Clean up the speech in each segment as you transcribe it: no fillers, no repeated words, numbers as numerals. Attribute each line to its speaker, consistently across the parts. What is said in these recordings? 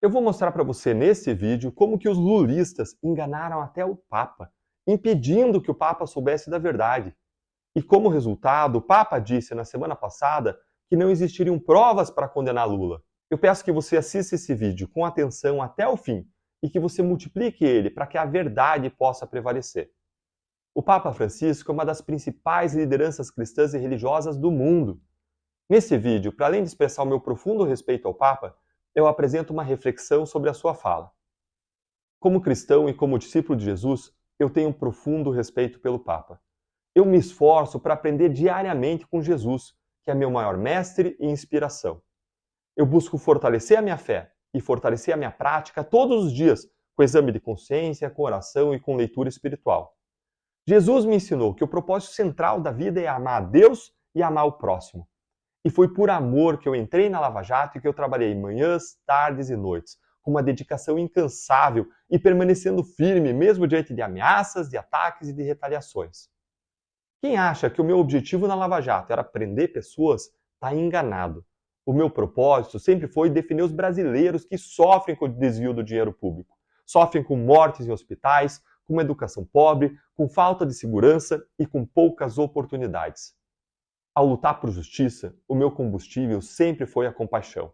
Speaker 1: Eu vou mostrar para você nesse vídeo como que os lulistas enganaram até o Papa, impedindo que o Papa soubesse da verdade. E como resultado, o Papa disse na semana passada que não existiriam provas para condenar Lula. Eu peço que você assista esse vídeo com atenção até o fim e que você multiplique ele para que a verdade possa prevalecer. O Papa Francisco é uma das principais lideranças cristãs e religiosas do mundo. Nesse vídeo, para além de expressar o meu profundo respeito ao Papa, eu apresento uma reflexão sobre a sua fala. Como cristão e como discípulo de Jesus, eu tenho um profundo respeito pelo Papa. Eu me esforço para aprender diariamente com Jesus, que é meu maior mestre e inspiração. Eu busco fortalecer a minha fé e fortalecer a minha prática todos os dias, com exame de consciência, com oração e com leitura espiritual. Jesus me ensinou que o propósito central da vida é amar a Deus e amar o próximo. E foi por amor que eu entrei na Lava Jato e que eu trabalhei manhãs, tardes e noites, com uma dedicação incansável e permanecendo firme mesmo diante de ameaças, de ataques e de retaliações. Quem acha que o meu objetivo na Lava Jato era prender pessoas, está enganado. O meu propósito sempre foi defender os brasileiros que sofrem com o desvio do dinheiro público. Sofrem com mortes em hospitais, com uma educação pobre, com falta de segurança e com poucas oportunidades. Ao lutar por justiça, o meu combustível sempre foi a compaixão.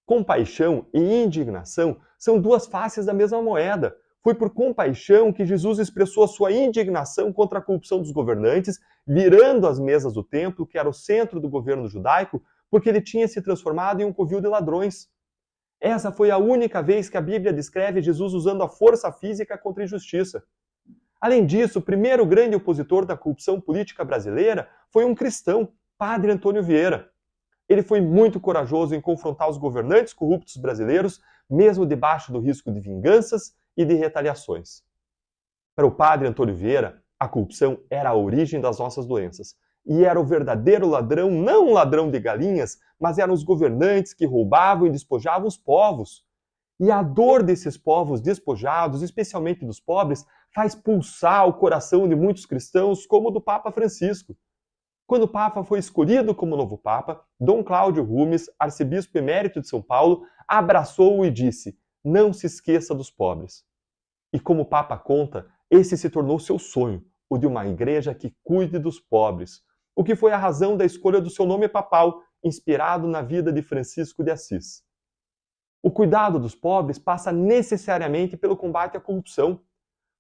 Speaker 1: Compaixão e indignação são duas faces da mesma moeda. Foi por compaixão que Jesus expressou a sua indignação contra a corrupção dos governantes, virando as mesas do templo, que era o centro do governo judaico, porque ele tinha se transformado em um covil de ladrões. Essa foi a única vez que a Bíblia descreve Jesus usando a força física contra a injustiça. Além disso, o primeiro grande opositor da corrupção política brasileira foi um cristão, Padre Antônio Vieira. Ele foi muito corajoso em confrontar os governantes corruptos brasileiros, mesmo debaixo do risco de vinganças e de retaliações. Para o Padre Antônio Vieira, a corrupção era a origem das nossas doenças. E era o verdadeiro ladrão, não um ladrão de galinhas, mas eram os governantes que roubavam e despojavam os povos. E a dor desses povos despojados, especialmente dos pobres, faz pulsar o coração de muitos cristãos, como o do Papa Francisco. Quando o Papa foi escolhido como novo Papa, Dom Cláudio Rumes, arcebispo emérito de São Paulo, abraçou-o e disse: "Não se esqueça dos pobres." E como o Papa conta, esse se tornou seu sonho, o de uma igreja que cuide dos pobres, o que foi a razão da escolha do seu nome papal, inspirado na vida de Francisco de Assis. O cuidado dos pobres passa necessariamente pelo combate à corrupção.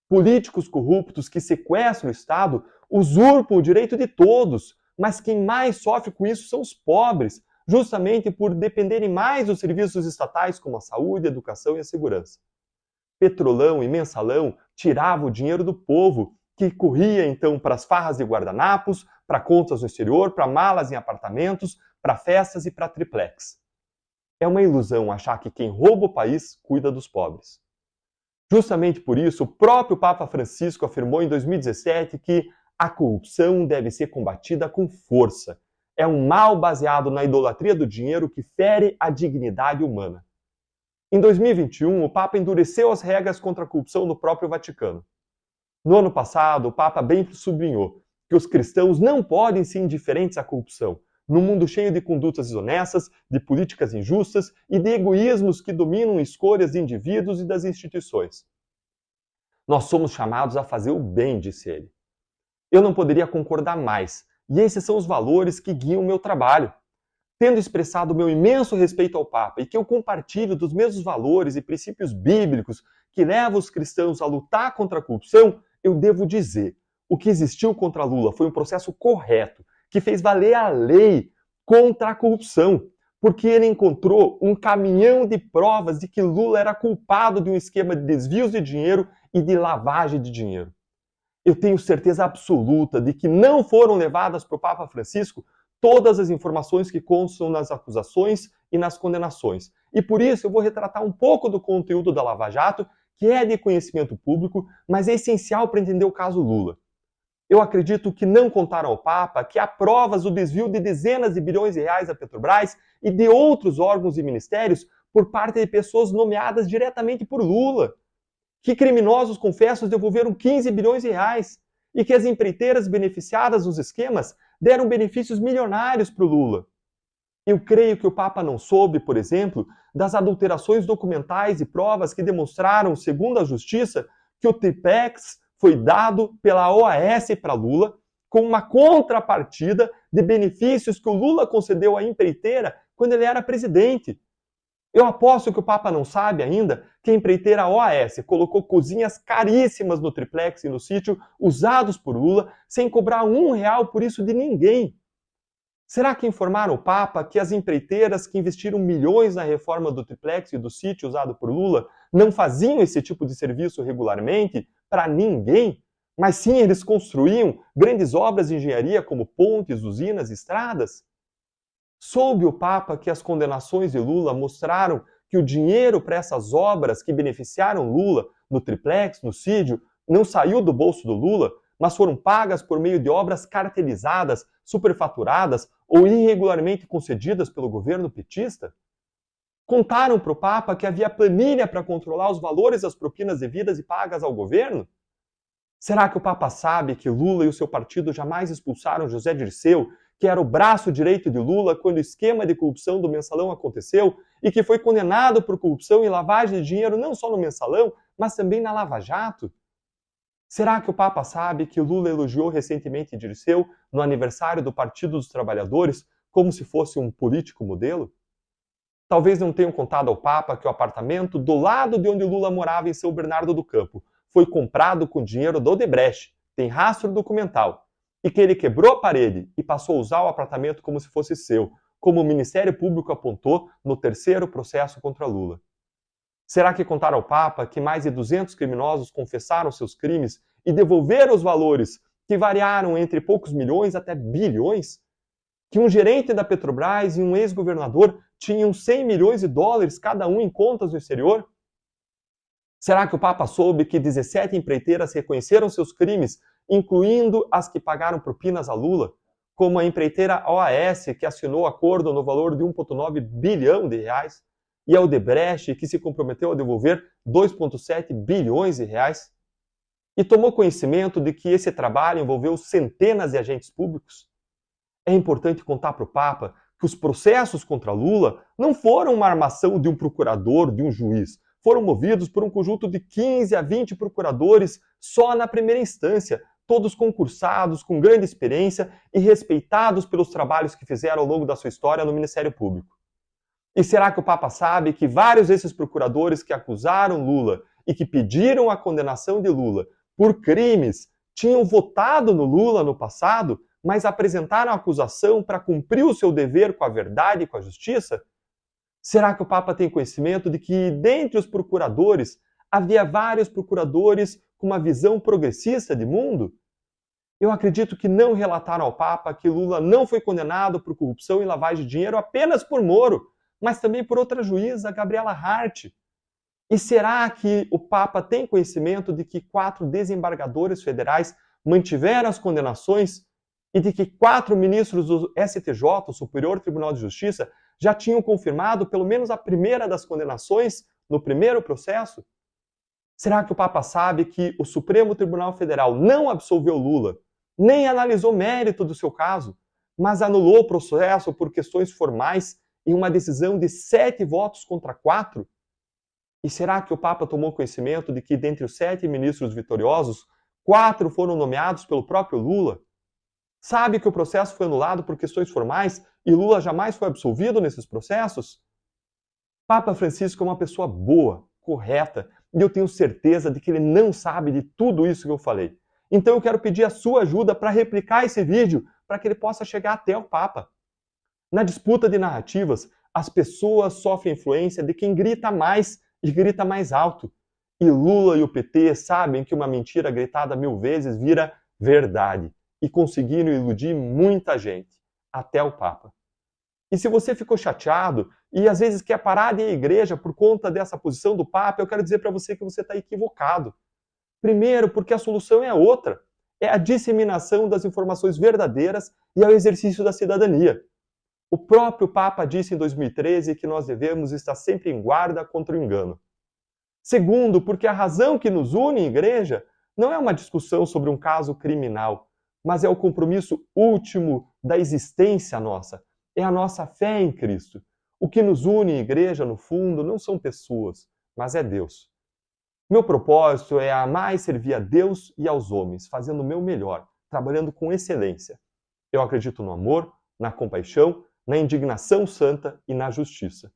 Speaker 1: Políticos corruptos que sequestram o Estado usurpam o direito de todos, mas quem mais sofre com isso são os pobres, justamente por dependerem mais dos serviços estatais como a saúde, a educação e a segurança. Petrolão e mensalão tiravam o dinheiro do povo, que corria então para as farras de guardanapos, para contas no exterior, para malas em apartamentos, para festas e para triplex. É uma ilusão achar que quem rouba o país cuida dos pobres. Justamente por isso, o próprio Papa Francisco afirmou em 2017 que a corrupção deve ser combatida com força. É um mal baseado na idolatria do dinheiro que fere a dignidade humana. Em 2021, o Papa endureceu as regras contra a corrupção no próprio Vaticano. No ano passado, o Papa bem sublinhou que os cristãos não podem ser indiferentes à corrupção, num mundo cheio de condutas desonestas, de políticas injustas e de egoísmos que dominam escolhas de indivíduos e das instituições. Nós somos chamados a fazer o bem, disse ele. Eu não poderia concordar mais, e esses são os valores que guiam o meu trabalho. Tendo expressado o meu imenso respeito ao Papa e que eu compartilho dos mesmos valores e princípios bíblicos que levam os cristãos a lutar contra a corrupção, eu devo dizer, o que existiu contra Lula foi um processo correto, que fez valer a lei contra a corrupção, porque ele encontrou um caminhão de provas de que Lula era culpado de um esquema de desvios de dinheiro e de lavagem de dinheiro. Eu tenho certeza absoluta de que não foram levadas para o Papa Francisco todas as informações que constam nas acusações e nas condenações. E por isso eu vou retratar um pouco do conteúdo da Lava Jato, que é de conhecimento público, mas é essencial para entender o caso Lula. Eu acredito que não contaram ao Papa que há provas do desvio de dezenas de bilhões de reais da Petrobras e de outros órgãos e ministérios por parte de pessoas nomeadas diretamente por Lula. Que criminosos confessos devolveram 15 bilhões de reais e que as empreiteiras beneficiadas nos esquemas deram benefícios milionários para o Lula. Eu creio que o Papa não soube, por exemplo, das adulterações documentais e provas que demonstraram, segundo a Justiça, que o triplex foi dado pela OAS para Lula com uma contrapartida de benefícios que o Lula concedeu à empreiteira quando ele era presidente. Eu aposto que o Papa não sabe ainda que a empreiteira OAS colocou cozinhas caríssimas no triplex e no sítio usados por Lula sem cobrar R$1 por isso de ninguém. Será que informaram o Papa que as empreiteiras que investiram milhões na reforma do triplex e do sítio usado por Lula não faziam esse tipo de serviço regularmente para ninguém? Mas sim, eles construíam grandes obras de engenharia como pontes, usinas, estradas? Soube o Papa que as condenações de Lula mostraram que o dinheiro para essas obras que beneficiaram Lula no triplex, no sítio, não saiu do bolso do Lula, mas foram pagas por meio de obras cartelizadas, superfaturadas ou irregularmente concedidas pelo governo petista? Contaram para o Papa que havia planilha para controlar os valores das propinas devidas e pagas ao governo? Será que o Papa sabe que Lula e o seu partido jamais expulsaram José Dirceu, que era o braço direito de Lula quando o esquema de corrupção do Mensalão aconteceu e que foi condenado por corrupção e lavagem de dinheiro não só no Mensalão, mas também na Lava Jato? Será que o Papa sabe que Lula elogiou recentemente Dirceu no aniversário do Partido dos Trabalhadores como se fosse um político modelo? Talvez não tenham contado ao Papa que o apartamento do lado de onde Lula morava em São Bernardo do Campo foi comprado com dinheiro do Odebrecht, tem rastro documental, e que ele quebrou a parede e passou a usar o apartamento como se fosse seu, como o Ministério Público apontou no terceiro processo contra Lula. Será que contaram ao Papa que mais de 200 criminosos confessaram seus crimes e devolveram os valores que variaram entre poucos milhões até bilhões? Que um gerente da Petrobras e um ex-governador tinham 100 milhões de dólares cada um em contas no exterior? Será que o Papa soube que 17 empreiteiras reconheceram seus crimes, incluindo as que pagaram propinas a Lula, como a empreiteira OAS, que assinou acordo no valor de 1,9 bilhão de reais, e a Odebrecht, que se comprometeu a devolver 2,7 bilhões de reais? E tomou conhecimento de que esse trabalho envolveu centenas de agentes públicos? É importante contar para o Papa que os processos contra Lula não foram uma armação de um procurador, de um juiz. Foram movidos por um conjunto de 15 a 20 procuradores só na primeira instância, todos concursados, com grande experiência e respeitados pelos trabalhos que fizeram ao longo da sua história no Ministério Público. E será que o Papa sabe que vários desses procuradores que acusaram Lula e que pediram a condenação de Lula por crimes tinham votado no Lula no passado, mas apresentaram a acusação para cumprir o seu dever com a verdade e com a justiça? Será que o Papa tem conhecimento de que, dentre os procuradores, havia vários procuradores com uma visão progressista de mundo? Eu acredito que não relataram ao Papa que Lula não foi condenado por corrupção e lavagem de dinheiro apenas por Moro, mas também por outra juíza, Gabriela Hart. E será que o Papa tem conhecimento de que 4 desembargadores federais mantiveram as condenações e de que 4 ministros do STJ, o Superior Tribunal de Justiça, já tinham confirmado pelo menos a primeira das condenações no primeiro processo? Será que o Papa sabe que o Supremo Tribunal Federal não absolveu Lula, nem analisou mérito do seu caso, mas anulou o processo por questões formais em uma decisão de 7 votos contra 4? E será que o Papa tomou conhecimento de que, dentre os 7 ministros vitoriosos, 4 foram nomeados pelo próprio Lula? Sabe que o processo foi anulado por questões formais e Lula jamais foi absolvido nesses processos? Papa Francisco é uma pessoa boa, correta, e eu tenho certeza de que ele não sabe de tudo isso que eu falei. Então eu quero pedir a sua ajuda para replicar esse vídeo, para que ele possa chegar até o Papa. Na disputa de narrativas, as pessoas sofrem influência de quem grita mais e grita mais alto. E Lula e o PT sabem que uma mentira gritada 1000 vezes vira verdade. E conseguiram iludir muita gente, até o Papa. E se você ficou chateado e às vezes quer parar de ir à igreja por conta dessa posição do Papa, eu quero dizer para você que você está equivocado. Primeiro, porque a solução é outra. É a disseminação das informações verdadeiras e é o exercício da cidadania. O próprio Papa disse em 2013 que nós devemos estar sempre em guarda contra o engano. Segundo, porque a razão que nos une em igreja não é uma discussão sobre um caso criminal, mas é o compromisso último da existência nossa. é a nossa fé em Cristo. O que nos une em igreja, no fundo, não são pessoas, mas é Deus. Meu propósito é amar e servir a Deus e aos homens, fazendo o meu melhor, trabalhando com excelência. Eu acredito no amor, na compaixão, na indignação santa e na justiça.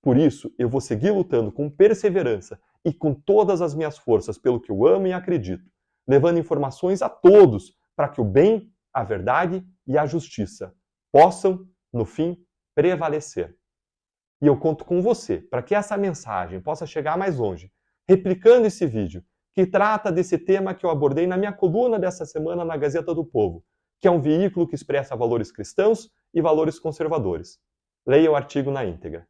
Speaker 1: Por isso, eu vou seguir lutando com perseverança e com todas as minhas forças pelo que eu amo e acredito, levando informações a todos para que o bem, a verdade e a justiça possam, no fim, prevalecer. E eu conto com você para que essa mensagem possa chegar mais longe, replicando esse vídeo que trata desse tema que eu abordei na minha coluna dessa semana na Gazeta do Povo, que é um veículo que expressa valores cristãos e valores conservadores. Leia o artigo na íntegra.